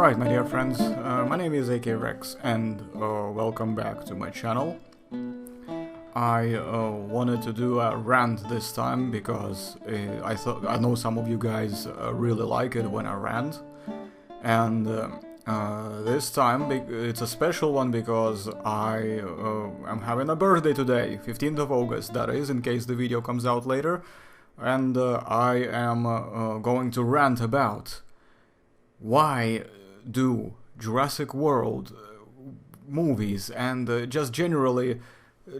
Alright, my dear friends, my name is AK Rex, and welcome back to my channel. I wanted to do a rant this time because I know some of you guys really like it when I rant, and this time it's a special one because I am having a birthday today, 15th of August, that is, in case the video comes out later, and I am going to rant about why do Jurassic World movies and just generally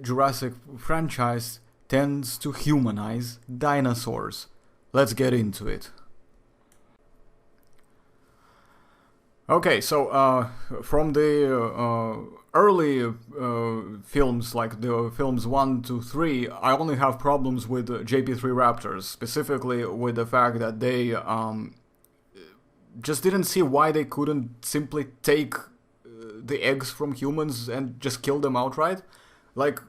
Jurassic franchise tends to humanize dinosaurs. Let's get into it. Okay, so from the early films, like the films 1 to 3, I only have problems with JP3 Raptors, specifically with the fact that they just didn't see why they couldn't simply take the eggs from humans and just kill them outright. Like,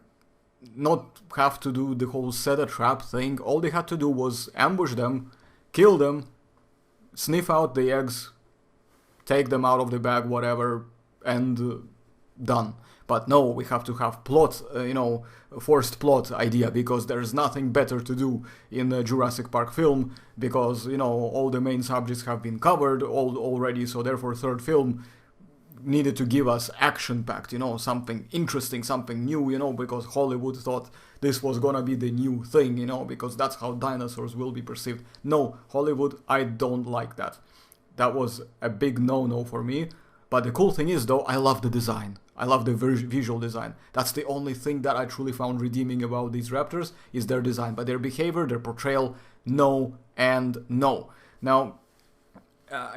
not have to do the whole set a trap thing. All they had to do was ambush them, kill them, sniff out the eggs, take them out of the bag, whatever, and done. But no, we have to have plot, forced plot idea, because there's nothing better to do in the Jurassic Park film, because, all the main subjects have been covered already, so therefore third film needed to give us action-packed, something interesting, something new, because Hollywood thought this was gonna be the new thing, because that's how dinosaurs will be perceived. No, Hollywood, I don't like that. That was a big no-no for me. But the cool thing is, though, I love the design. I love the visual design. That's the only thing that I truly found redeeming about these raptors, is their design. But their behavior, their portrayal, no and no. Now,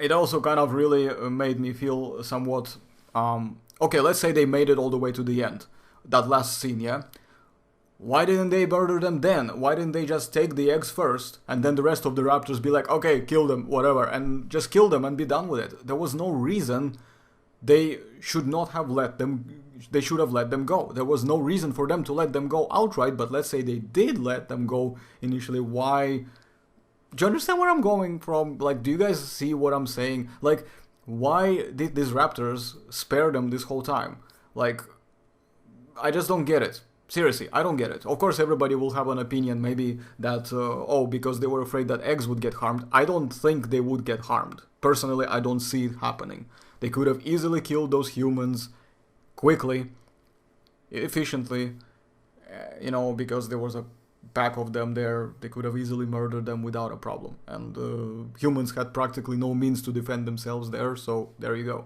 it also kind of really made me feel somewhat... okay, let's say they made it all the way to the end. That last scene, yeah? Why didn't they murder them then? Why didn't they just take the eggs first, and then the rest of the raptors be like, okay, kill them, whatever, and just kill them and be done with it? There was no reason... They should not have let them, they should have let them go. There was no reason for them to let them go outright, but let's say they did let them go initially. Why? Do you understand where I'm going from? Like, do you guys see what I'm saying? Like, why did these raptors spare them this whole time? Like, I just don't get it. Seriously, I don't get it. Of course, everybody will have an opinion, maybe that, because they were afraid that eggs would get harmed. I don't think they would get harmed. Personally, I don't see it happening. They could have easily killed those humans quickly, efficiently, because there was a pack of them there. They could have easily murdered them without a problem. And humans had practically no means to defend themselves there, so there you go.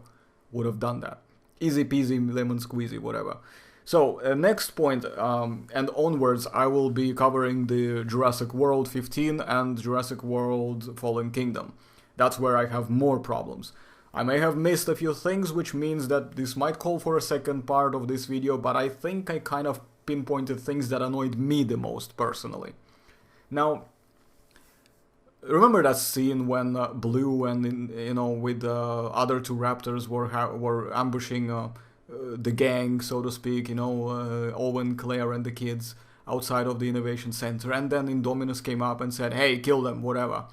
Would have done that. Easy peasy, lemon squeezy, whatever. So, next point, and onwards, I will be covering the Jurassic World 15 and Jurassic World Fallen Kingdom. That's where I have more problems. I may have missed a few things, which means that this might call for a second part of this video, but I think I kind of pinpointed things that annoyed me the most, personally. Now, remember that scene when Blue and, with the other two raptors were ambushing the gang, so to speak, Owen, Claire and the kids outside of the Innovation Center, and then Indominus came up and said, hey, kill them, whatever.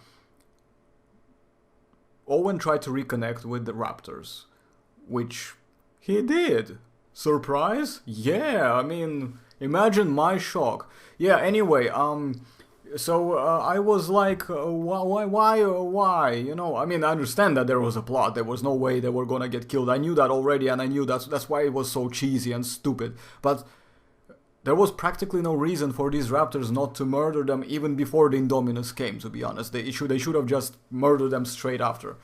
Owen tried to reconnect with the raptors, which he did. Surprise? Yeah, I mean, imagine my shock. Yeah, anyway, so I was like, why? I mean, I understand that there was a plot. There was no way they were gonna get killed. I knew that already, and I knew that's why it was so cheesy and stupid. But there was practically no reason for these raptors not to murder them even before the Indominus came, to be honest. They should have just murdered them straight after.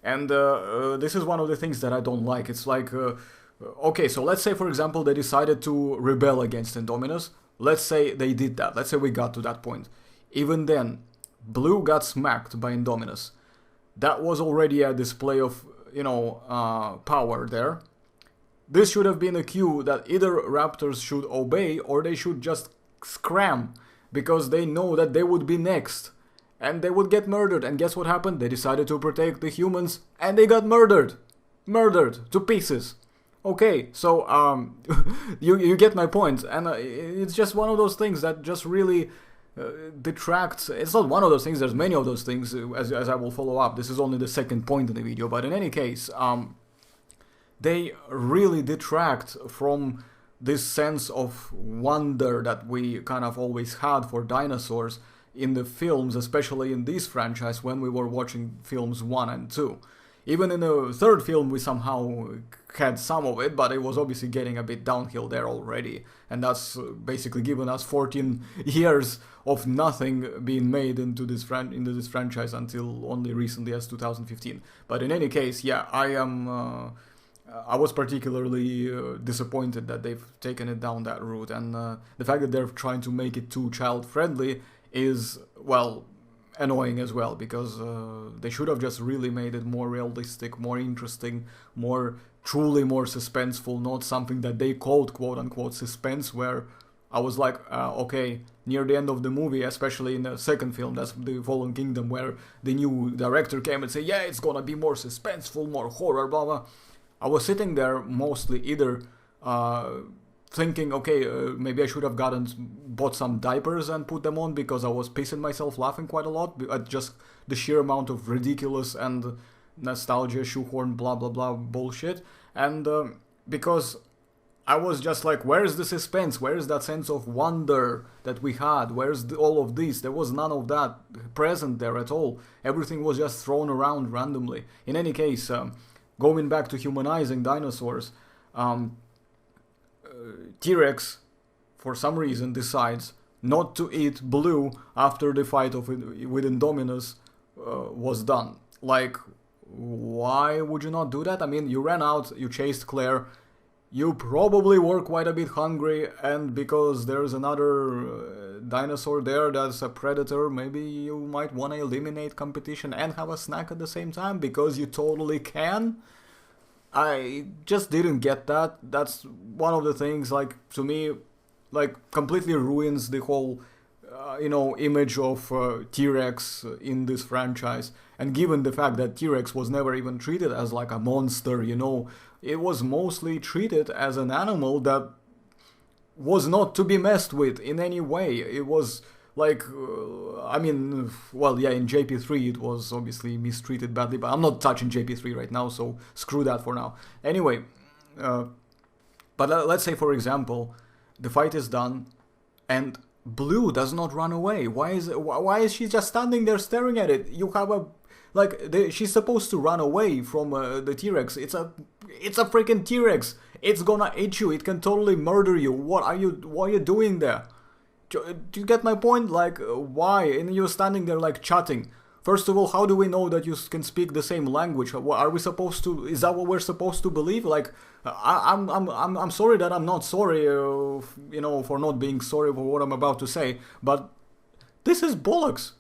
And this is one of the things that I don't like. It's like, okay, so let's say, for example, they decided to rebel against Indominus. Let's say they did that. Let's say we got to that point. Even then, Blue got smacked by Indominus. That was already a display of, power there. This should have been a cue that either raptors should obey or they should just scram, because they know that they would be next and they would get murdered. And guess what happened? They decided to protect the humans and they got murdered. Murdered to pieces. Okay, so you get my point, and it's just one of those things that just really detracts. It's not one of those things. There's many of those things, as I will follow up. This is only the second point in the video, but in any case, they really detract from this sense of wonder that we kind of always had for dinosaurs in the films, especially in this franchise when we were watching films 1 and 2. Even in the third film we somehow had some of it, but it was obviously getting a bit downhill there already, and that's basically given us 14 years of nothing being made into this franchise until only recently as 2015. But in any case, yeah, I was particularly disappointed that they've taken it down that route, and the fact that they're trying to make it too child-friendly is, well, annoying as well, because they should have just really made it more realistic, more interesting, truly more suspenseful, not something that they called quote-unquote suspense, where I was like, okay, near the end of the movie, especially in the second film, that's The Fallen Kingdom, where the new director came and said, yeah, it's gonna be more suspenseful, more horror, blah blah. I was sitting there mostly either thinking, okay, maybe I should have bought some diapers and put them on, because I was pissing myself laughing quite a lot at just the sheer amount of ridiculous and nostalgia, shoehorn, blah blah blah bullshit, and because I was just like, where's the suspense? Where's that sense of wonder that we had? Where's all of this? There was none of that present there at all. Everything was just thrown around randomly. In any case, going back to humanizing dinosaurs, T-Rex, for some reason, decides not to eat Blue after the fight with Indominus was done. Like, why would you not do that? I mean, you ran out, you chased Claire, you probably were quite a bit hungry, and because there's another dinosaur there that's a predator, maybe you might want to eliminate competition and have a snack at the same time, because you totally can. I just didn't get that. That's one of the things, like, to me, like, completely ruins the whole, image of T-Rex in this franchise. And given the fact that T-Rex was never even treated as like a monster, it was mostly treated as an animal that was not to be messed with in any way. It was like, in JP3 it was obviously mistreated badly, but I'm not touching JP3 right now, so screw that for now. Anyway, but let's say, for example, the fight is done, and Blue does not run away. Why is she just standing there staring at it? You have she's supposed to run away from the T-Rex. It's a freaking T-Rex. It's gonna eat you. It can totally murder you. What are you doing there? Do you get my point? Like, why? And you're standing there like chatting. First of all, how do we know that you can speak the same language? Are we supposed to? Is that what we're supposed to believe? Like, I'm sorry that I'm not sorry, for not being sorry for what I'm about to say. But this is bollocks.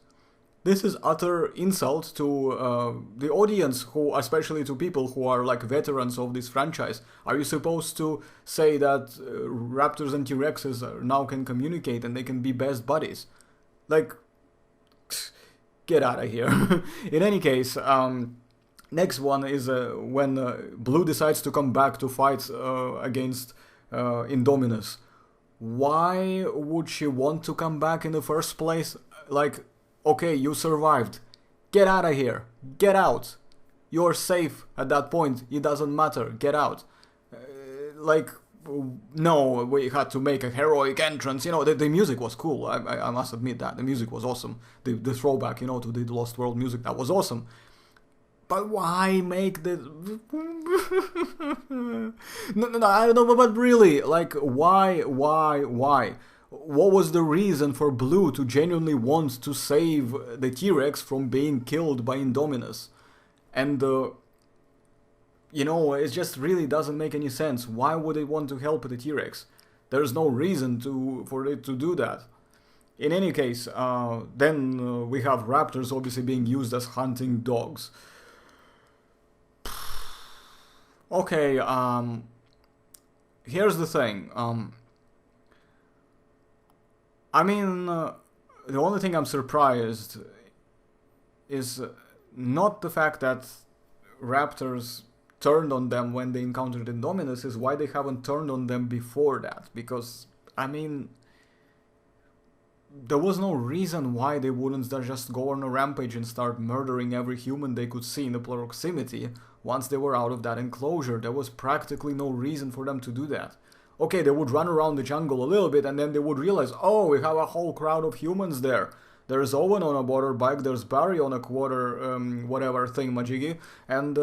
This is utter insult to the audience, especially to people who are like veterans of this franchise. Are you supposed to say that raptors and T-Rexes now can communicate and they can be best buddies? Like, get out of here. In any case, next one is when Blue decides to come back to fight against Indominus. Why would she want to come back in the first place? Like, okay, you survived. Get out of here. Get out. You're safe at that point. It doesn't matter. Get out. No, we had to make a heroic entrance. The music was cool. I must admit that. The music was awesome. The throwback, to the Lost World music, that was awesome. But why make the... no, I don't know, but really, like, why? What was the reason for Blue to genuinely want to save the T-Rex from being killed by Indominus? And, it just really doesn't make any sense. Why would it want to help the T-Rex? There's no reason for it to do that. In any case, then we have raptors obviously being used as hunting dogs. Okay, here's the thing. The only thing I'm surprised is not the fact that raptors turned on them when they encountered Indominus, is why they haven't turned on them before that. Because, they there was no reason why they wouldn't just go on a rampage and start murdering every human they could see in the proximity once they were out of that enclosure. There was practically no reason for them to do that. Okay, they would run around the jungle a little bit and then they would realize, oh, we have a whole crowd of humans there. There's Owen on a motorbike, there's Barry on a quarter, whatever thingamajiggy, and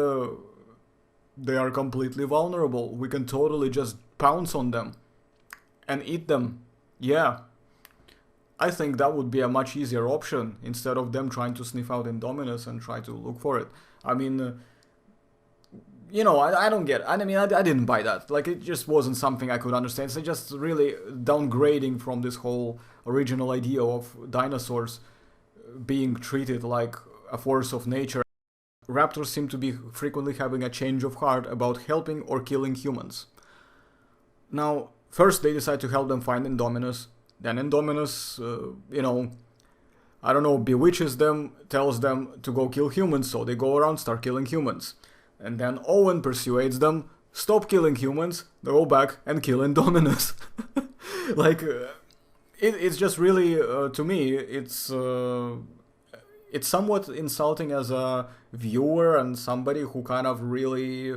they are completely vulnerable. We can totally just pounce on them and eat them. Yeah. I think that would be a much easier option instead of them trying to sniff out Indominus and try to look for it. I mean, you know, I don't get it. I mean, I didn't buy that. Like, it just wasn't something I could understand. It's just really downgrading from this whole original idea of dinosaurs being treated like a force of nature. Raptors seem to be frequently having a change of heart about helping or killing humans. Now, first they decide to help them find Indominus. Then Indominus, you know, I don't know, bewitches them, tells them to go kill humans, so they go around, start killing humans. And then Owen persuades them, stop killing humans, they go back and kill Indominus. Like, it's just really, to me, it's somewhat insulting as a viewer and somebody who kind of really,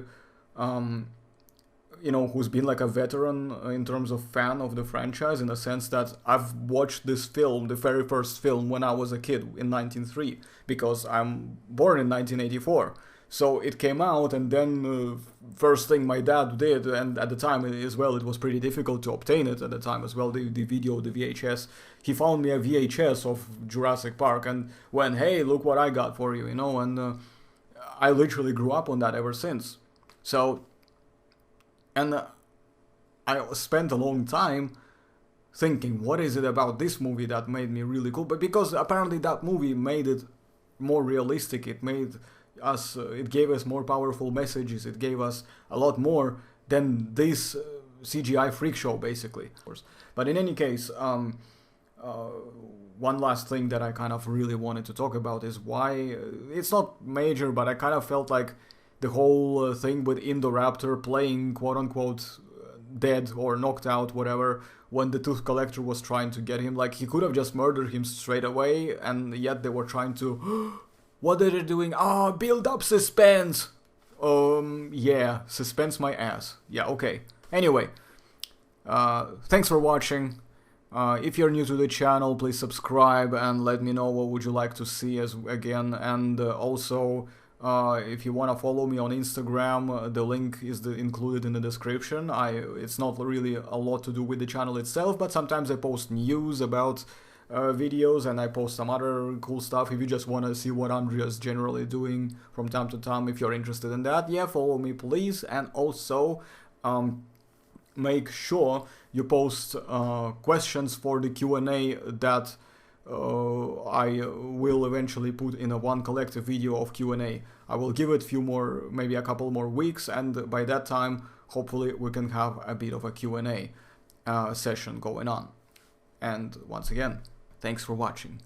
you know, who's been like a veteran in terms of fan of the franchise, in the sense that I've watched this film, the very first film, when I was a kid in 1903, because I'm born in 1984. So it came out, and then first thing my dad did, and at the time as well, it was pretty difficult to obtain it at the time as well, the video, the VHS. He found me a VHS of Jurassic Park and went, hey, look what I got for you, you know, and I literally grew up on that ever since. So, and I spent a long time thinking, what is it about this movie that made me really cool? But because apparently that movie made it more realistic, it made us, it gave us more powerful messages, it gave us a lot more than this CGI freak show, basically. But in any case, one last thing that I kind of really wanted to talk about is why, it's not major, but I kind of felt like the whole thing with Indoraptor playing quote-unquote dead or knocked out, whatever, when the Tooth Collector was trying to get him, like, he could have just murdered him straight away, and yet they were trying to... What are they doing? Ah, build up suspense! Yeah, suspense my ass. Yeah, okay. Anyway, thanks for watching. If you're new to the channel, please subscribe and let me know what would you like to see again. And also, if you want to follow me on Instagram, the link is included in the description. It's not really a lot to do with the channel itself, but sometimes I post news about videos, and I post some other cool stuff. If you just want to see what I'm just generally doing from time to time, if you're interested in that, yeah, follow me please. And also make sure you post questions for the Q&A that I will eventually put in one collective video of Q&A. I will give it maybe a couple more weeks, and by that time hopefully we can have a bit of a Q&A session going on. And once again, thanks for watching.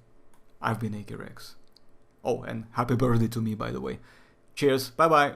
I've been AK Rex. Oh, and happy birthday to me, by the way. Cheers, bye bye.